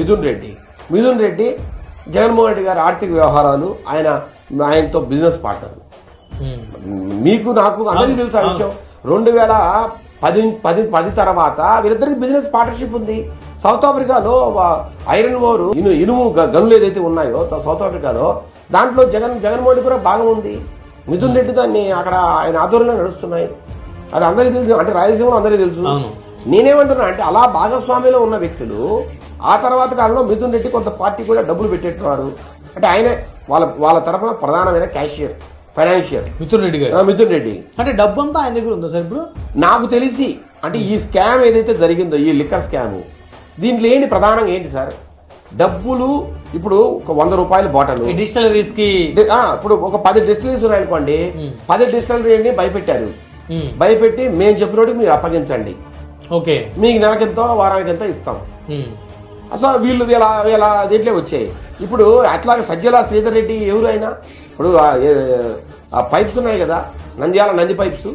మిథున్ రెడ్డి జగన్మోహన్ రెడ్డి గారి ఆర్థిక వ్యవహారాలు ఆయనతో బిజినెస్ పార్ట్నర్. మీకు నాకు అందరికీ తెలుసు ఆ విషయం. 2010 తర్వాత వీరిద్దరికి బిజినెస్ పార్ట్నర్షిప్ ఉంది. సౌత్ ఆఫ్రికాలో ఐరన్ ఓర్ ఇనుము గనులు ఏదైతే ఉన్నాయో సౌత్ ఆఫ్రికాలో దాంట్లో జగన్మోహన్ రెడ్డి కూడా భాగం ఉంది. మిథున్ రెడ్డి దాన్ని అక్కడ ఆయన ఆధ్వర్యంలో నడుస్తున్నాయి. అది అందరికీ తెలుసు, అంటే రాయలసీమలో అందరికీ తెలుసు. నేనేమంటున్నా అంటే అలా భాగస్వామ్యంలో ఉన్న వ్యక్తులు ఆ తర్వాత కాలంలో మిథున్ రెడ్డి కొంత పార్టీ కూడా డబ్బులు పెట్టేట్టున్నారు. అంటే ఆయనే వాళ్ళ తరఫున ప్రధానమైన క్యాషియర్, ఫైనాన్షియర్ మిథున్ రెడ్డి. అంటే డబ్బు అంతా ఆయన దగ్గర ఉందా సార్ ఇప్పుడు? నాకు తెలిసి అంటే ఈ స్కామ్ ఏదైతే జరిగిందో, ఈ లిక్కర్ స్కామ్, దీంట్లో ఏంటి ప్రధానంగా ఏంటి సార్? డబ్బులు ఇప్పుడు ఒక 100 రూపాయల బాటలు డిస్టిలరీస్ కి ఇప్పుడు ఒక 10 డిస్టిలరీస్ ఉన్నాయనుకోండి, 10 డిస్టిలరీని భయపెట్టారు. భయపెట్టి మేము చెప్పినోడికి మీరు అప్పగించండి, ఓకే మీకు నెలకెంతో వారానికి ఎంతో ఇస్తాం. అసలు వీళ్ళ దీంట్లో వచ్చాయి. ఇప్పుడు అట్లాగే సజ్జల శ్రీధర్ రెడ్డి ఎవరు అయినా ఇప్పుడు ఆ పైప్స్ ఉన్నాయి కదా, నంది పైప్స్,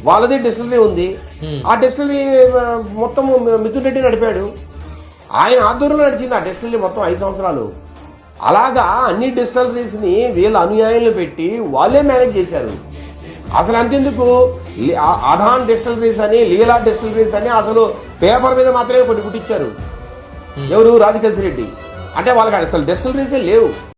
వాళ్ళదే డిస్టిలరీ ఉంది. ఆ డిస్టిలరీ మొత్తం మిథున్ రెడ్డి నడిపాడు. ఆయన ఆధ్వర్యంలో నడిచింది ఆ డిస్టిలరీ మొత్తం 5 సంవత్సరాలు. అలాగా అన్ని డిస్టిలరీస్ ని వీళ్ళ అనుయాయులు పెట్టి వాళ్ళే మేనేజ్ చేశారు. అసలు అంతెందుకు, అధాన్ డిస్టిలరీస్ అని, లీలా డిస్టిలరీస్ అని అసలు పేపర్ మీద మాత్రమే కొన్ని కుట్టించారు. ఎవరు? రాజకేశ్ రెడ్డి. అంటే వాళ్ళకి అసలు డిస్టిలరీసే లేవు.